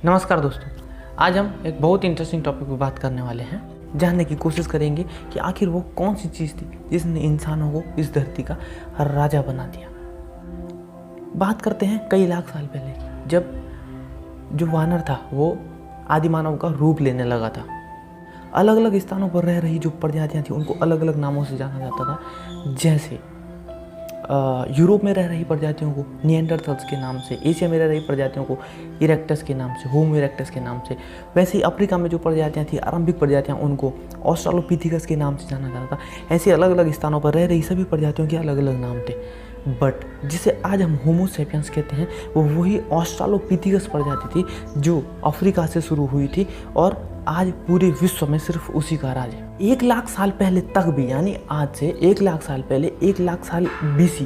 नमस्कार दोस्तों, आज हम एक बहुत इंटरेस्टिंग टॉपिक पर बात करने वाले हैं। जानने की कोशिश करेंगे कि आखिर वो कौन सी चीज़ थी जिसने इंसानों को इस धरती का राजा बना दिया। बात करते हैं कई लाख साल पहले की, जब जो वानर था वो आदि मानव का रूप लेने लगा था। अलग अलग स्थानों पर रह रही जो प्रजातियाँ थी उनको अलग अलग नामों से जाना जाता था। जैसे यूरोप में रह रही प्रजातियों को निएंडरथल्स के नाम से, एशिया में रह रही प्रजातियों को इरेक्टस के नाम से, होमो इरेक्टस के नाम से। वैसे ही अफ्रीका में जो प्रजातियां थी, आरंभिक प्रजातियां, उनको ऑस्ट्रालोपिथिकस के नाम से जाना जाता था। ऐसे अलग अलग स्थानों पर रह रही सभी प्रजातियों के अलग अलग नाम थे। बट जिसे आज हम होमो सेपियंस कहते हैं वो वही ऑस्ट्रालोपिथिकस प्रजाति थी जो अफ्रीका से शुरू हुई थी और आज पूरे विश्व में सिर्फ उसी का राज है। 1 लाख साल पहले तक भी, यानी आज से 1 लाख साल पहले, 1 लाख साल BC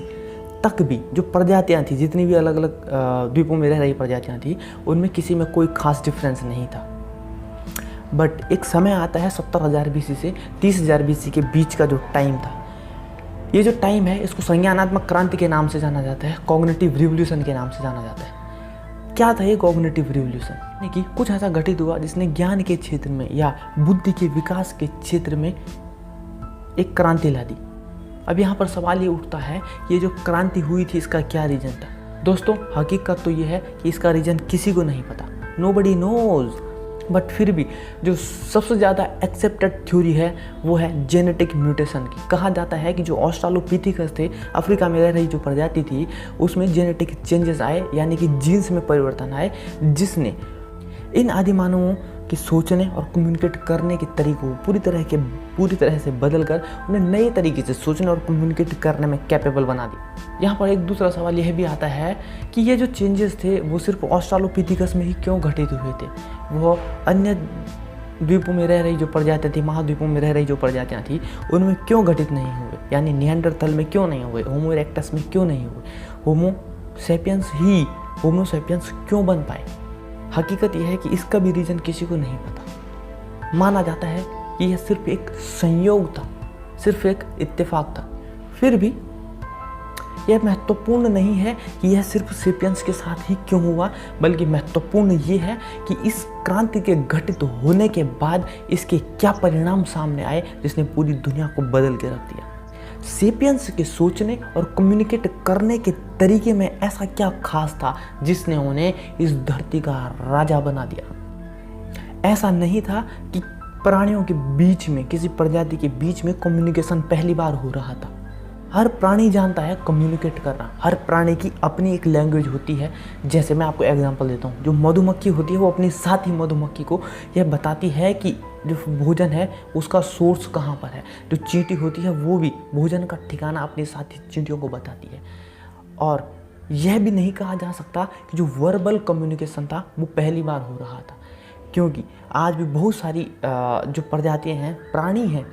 तक भी जो प्रजातियां थी, जितनी भी अलग अलग द्वीपों में रह रही प्रजातियां थी, उनमें किसी में कोई खास डिफरेंस नहीं था। बट एक समय आता है 70,000 BC से 30,000 BC के बीच का जो टाइम था, ये जो टाइम है इसको संज्ञानात्मक क्रांति के नाम से जाना जाता है, कॉग्निटिव रिवॉल्यूशन के नाम से जाना जाता है। क्या था ये कॉग्निटिव रिवॉल्यूशन? यानी कि कुछ ऐसा घटित हुआ जिसने ज्ञान के क्षेत्र में या बुद्धि के विकास के क्षेत्र में एक क्रांति ला दी। अब यहाँ पर सवाल ये उठता है कि ये जो क्रांति हुई थी इसका क्या रीजन था? दोस्तों, हकीकत तो ये है कि इसका रीजन किसी को नहीं पता, नोबडी नोज। बट फिर भी जो सबसे ज़्यादा एक्सेप्टेड थ्योरी है वो है जेनेटिक म्यूटेशन की। कहा जाता है कि जो ऑस्ट्रालोपिथिकस थे, अफ्रीका में रह रही जो प्रजाति थी, उसमें जेनेटिक चेंजेस आए, यानी कि जीन्स में परिवर्तन आए, जिसने इन आदि मानवों के सोचने और कम्युनिकेट करने के तरीकों को पूरी तरह से बदल कर उन्हें नए तरीके से सोचने और कम्युनिकेट करने में कैपेबल बना दिया। यहाँ पर एक दूसरा सवाल यह भी आता है कि ये जो चेंजेस थे वो सिर्फ ऑस्ट्रालोपिथिकस में ही क्यों घटित हुए थे? वो अन्य द्वीपों में रह रही जो प्रजातियाँ थी, महाद्वीपों में रह रही जो प्रजातियाँ थी, उनमें क्यों घटित नहीं हुए? यानी निएंडरथल में क्यों नहीं हुए, होमो इरेक्टस में क्यों नहीं हुए, होमो सेपियंस क्यों बन पाए? हकीकत यह है कि इसका भी रीज़न किसी को नहीं पता। माना जाता है कि यह सिर्फ एक संयोग था, सिर्फ एक इत्तेफाक था। फिर भी यह महत्वपूर्ण नहीं है कि यह सिर्फ सेपियंस के साथ ही क्यों हुआ, बल्कि महत्वपूर्ण ये है कि इस क्रांति के घटित होने के बाद इसके क्या परिणाम सामने आए जिसने पूरी दुनिया को बदल के रख दिया। सेपियंस के सोचने और कम्युनिकेट करने के तरीके में ऐसा क्या खास था जिसने उन्हें इस धरती का राजा बना दिया? ऐसा नहीं था कि प्राणियों के बीच में, किसी प्रजाति के बीच में कम्युनिकेशन पहली बार हो रहा था। हर प्राणी जानता है कम्युनिकेट करना, हर प्राणी की अपनी एक लैंग्वेज होती है। जैसे मैं आपको एग्जांपल देता हूँ, जो मधुमक्खी होती है वो अपनी साथी मधुमक्खी को यह बताती है कि जो भोजन है उसका सोर्स कहाँ पर है। जो चींटी होती है वो भी भोजन का ठिकाना अपने साथी चींटियों को बताती है। और यह भी नहीं कहा जा सकता कि जो वर्बल कम्युनिकेशन था वो पहली बार हो रहा था, क्योंकि आज भी बहुत सारी जो प्रजातियाँ हैं, प्राणी हैं,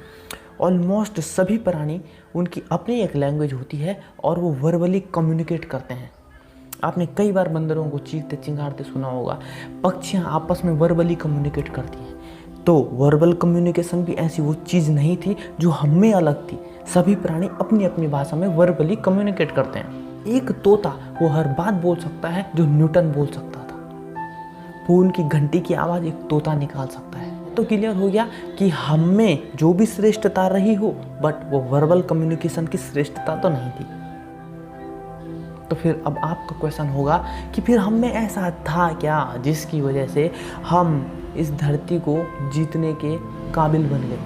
ऑलमोस्ट सभी प्राणी, उनकी अपनी एक लैंग्वेज होती है और वो वर्बली कम्युनिकेट करते हैं। आपने कई बार बंदरों को चीखते चिंगारते सुना होगा। पक्षियाँ आपस में वर्बली कम्युनिकेट करती हैं। तो वर्बल कम्युनिकेशन भी ऐसी वो चीज़ नहीं थी जो हमें अलग थी। सभी प्राणी अपनी अपनी भाषा में वर्बली कम्युनिकेट करते हैं। एक तोता वो हर बात बोल सकता है जो न्यूटन बोल सकता था। फोन की घंटी की आवाज़ एक तोता निकाल सकता है। तो क्लियर हो गया कि हमें जो भी श्रेष्ठता रही हो, बट वो वर्बल कम्युनिकेशन की श्रेष्ठता तो नहीं थी। तो फिर अब आपका क्वेश्चन होगा कि फिर हम में ऐसा था क्या जिसकी वजह से हम इस धरती को जीतने के काबिल बन गए?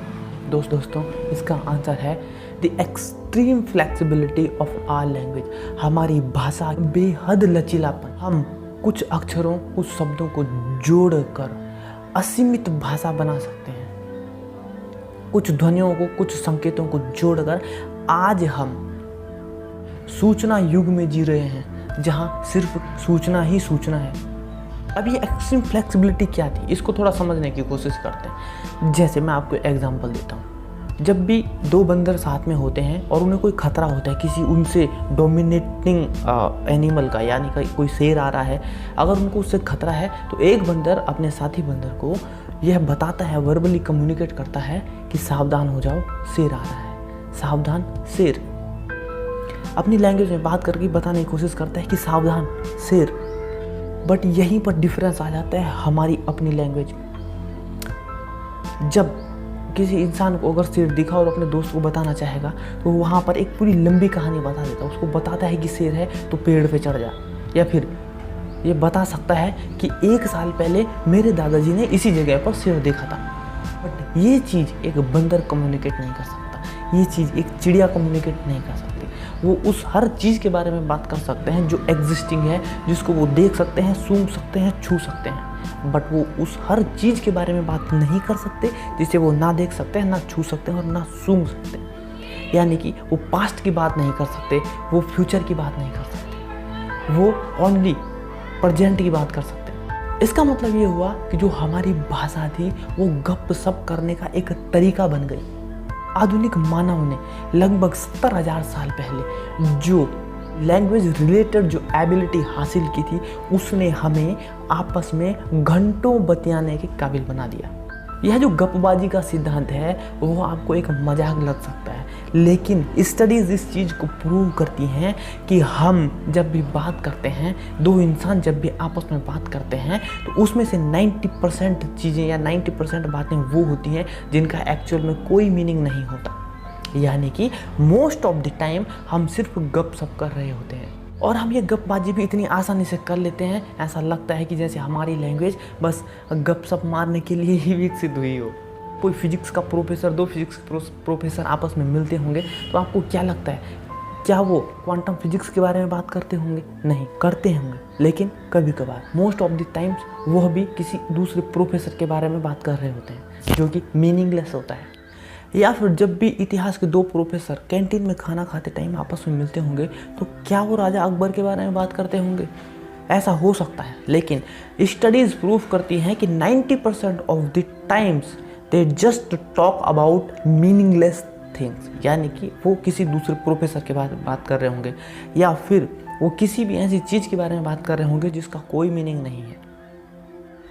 दोस्तों, इसका आंसर है the extreme flexibility of our language. हमारी भाषा बेहद लचीलापन। हम कुछ अक्षरों, कुछ शब्दों को जोड़कर असीमित भाषा बना सकते हैं। कुछ ध्वनियों को, कुछ संकेतों को जोड़कर आज हम सूचना युग में जी रहे हैं, जहां सिर्फ सूचना ही सूचना है। अब ये एक्सट्रीम फ्लेक्सिबिलिटी क्या थी, इसको थोड़ा समझने की कोशिश करते हैं। जैसे मैं आपको एग्जांपल देता हूँ। जब भी 2 बंदर साथ में होते हैं और उन्हें कोई खतरा होता है किसी उनसे डोमिनेटिंग एनिमल का, यानी कोई शेर आ रहा है, अगर उनको उससे खतरा है तो एक बंदर अपने साथी बंदर को यह बताता है, वर्बली कम्युनिकेट करता है कि सावधान हो जाओ, शेर आ रहा है, सावधान शेर। अपनी लैंग्वेज में बात करके बताने की कोशिश करता है कि सावधान शेर। बट यहीं पर डिफरेंस आ जाता है हमारी अपनी लैंग्वेज में। जब किसी इंसान को अगर शेर दिखा और अपने दोस्त को बताना चाहेगा तो वहाँ पर एक पूरी लंबी कहानी बता देता है, उसको बताता है कि शेर है तो पेड़ पे चढ़ जा, या फिर ये बता सकता है कि 1 साल पहले मेरे दादाजी ने इसी जगह पर शेर देखा था। बट ये चीज़ एक बंदर कम्युनिकेट नहीं कर सकता, ये चीज़ एक चिड़िया कम्युनिकेट नहीं कर सकती। वो उस हर चीज़ के बारे में बात कर सकते हैं जो एग्जिस्टिंग है, जिसको वो देख सकते हैं, सूंघ सकते हैं, छू सकते हैं, बट वो उस हर चीज़ के बारे में बात नहीं कर सकते जिसे वो ना देख सकते हैं, ना छू सकते हैं और ना सूंघ सकते हैं। यानी कि वो पास्ट की बात नहीं कर सकते, वो फ्यूचर की बात नहीं कर सकते, वो ओनली प्रेजेंट की बात कर सकते हैं। इसका मतलब ये हुआ कि जो हमारी भाषा थी वो गप सप करने का एक तरीका बन गई। आधुनिक मानव ने लगभग 70,000 साल पहले जो लैंग्वेज रिलेटेड जो एबिलिटी हासिल की थी उसने हमें आपस में घंटों बतियाने के काबिल बना दिया। यह जो गपबाजी का सिद्धांत है वो आपको एक मजाक लग सकता है, लेकिन स्टडीज़ इस चीज़ को प्रूव करती हैं कि हम जब भी बात करते हैं, दो इंसान जब भी आपस में बात करते हैं तो उसमें से 90% चीज़ें या 90% बातें वो होती हैं जिनका एक्चुअल में कोई मीनिंग नहीं होता। यानी कि मोस्ट ऑफ द टाइम हम सिर्फ गप सप कर रहे होते हैं, और हम ये गपबाजी भी इतनी आसानी से कर लेते हैं, ऐसा लगता है कि जैसे हमारी लैंग्वेज बस गप सप मारने के लिए ही विकसित हुई हो। कोई फिजिक्स का प्रोफेसर, 2 फिजिक्स प्रोफेसर आपस में मिलते होंगे तो आपको क्या लगता है, क्या वो क्वांटम फिजिक्स के बारे में बात करते होंगे? नहीं करते होंगे, लेकिन कभी कभार मोस्ट ऑफ द टाइम्स वह भी किसी दूसरे प्रोफेसर के बारे में बात कर रहे होते हैं जो कि मीनिंगलेस होता है। या फिर जब भी इतिहास के 2 प्रोफेसर कैंटीन में खाना खाते टाइम आपस में मिलते होंगे तो क्या वो राजा अकबर के बारे में बात करते होंगे? ऐसा हो सकता है, लेकिन स्टडीज़ प्रूफ करती हैं कि 90% of the times they just talk about meaningless things. यानी कि वो किसी दूसरे प्रोफेसर के बारे में बात कर रहे होंगे या फिर वो किसी भी ऐसी चीज़ के बारे में बात कर रहे होंगे जिसका कोई मीनिंग नहीं है।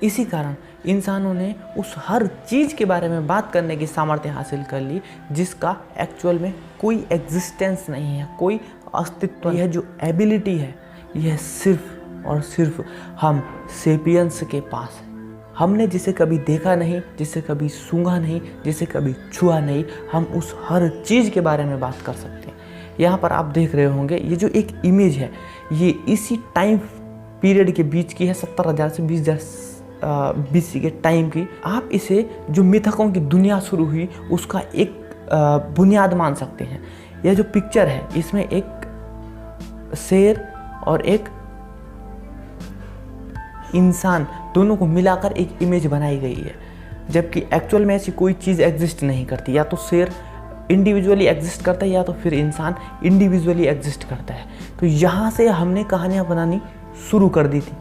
इसी कारण इंसानों ने उस हर चीज़ के बारे में बात करने की सामर्थ्य हासिल कर ली जिसका एक्चुअल में कोई एग्जिस्टेंस नहीं है, कोई अस्तित्व। यह जो एबिलिटी है यह सिर्फ और सिर्फ हम सेपियंस के पास है। हमने जिसे कभी देखा नहीं, जिसे कभी सूंघा नहीं, जिसे कभी छुआ नहीं, हम उस हर चीज़ के बारे में बात कर सकते हैं। यहाँ पर आप देख रहे होंगे ये जो एक इमेज है ये इसी टाइम पीरियड के बीच की है, 70,000 से 20,000 BC के टाइम की। आप इसे जो मिथकों की दुनिया शुरू हुई उसका एक बुनियाद मान सकते हैं। यह जो पिक्चर है इसमें एक शेर और एक इंसान दोनों को मिलाकर एक इमेज बनाई गई है, जबकि एक्चुअल में ऐसी कोई चीज़ एग्जिस्ट नहीं करती। या तो शेर इंडिविजुअली एग्जिस्ट करता है या तो फिर इंसान इंडिविजुअली एग्जिस्ट करता है। तो यहाँ से हमने कहानियाँ बनानी शुरू कर दी थी।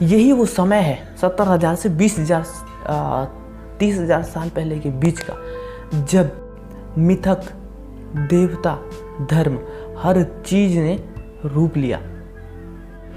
यही वो समय है 70,000 से 20,000 30,000 साल पहले के बीच का, जब मिथक, देवता, धर्म हर चीज़ ने रूप लिया।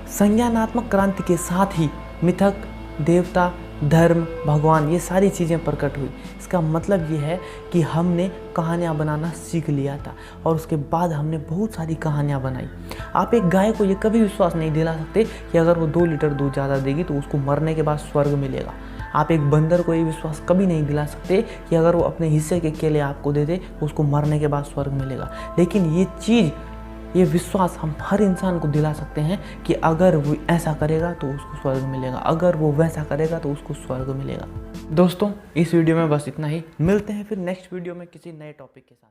संज्ञानात्मक क्रांति के साथ ही मिथक, देवता, धर्म, भगवान ये सारी चीज़ें प्रकट हुई। इसका मतलब ये है कि हमने कहानियाँ बनाना सीख लिया था और उसके बाद हमने बहुत सारी कहानियाँ बनाई। आप एक गाय को ये कभी विश्वास नहीं दिला सकते कि अगर वो 2 लीटर दूध ज़्यादा देगी तो उसको मरने के बाद स्वर्ग मिलेगा। आप एक बंदर को ये विश्वास कभी नहीं दिला सकते कि अगर वो अपने हिस्से के केले आपको दे दे तो उसको मरने के बाद स्वर्ग मिलेगा। लेकिन ये विश्वास हम हर इंसान को दिला सकते हैं कि अगर वो ऐसा करेगा तो उसको स्वर्ग मिलेगा, अगर वो वैसा करेगा तो उसको स्वर्ग मिलेगा। दोस्तों इस वीडियो में बस इतना ही, मिलते हैं फिर नेक्स्ट वीडियो में किसी नए टॉपिक के साथ।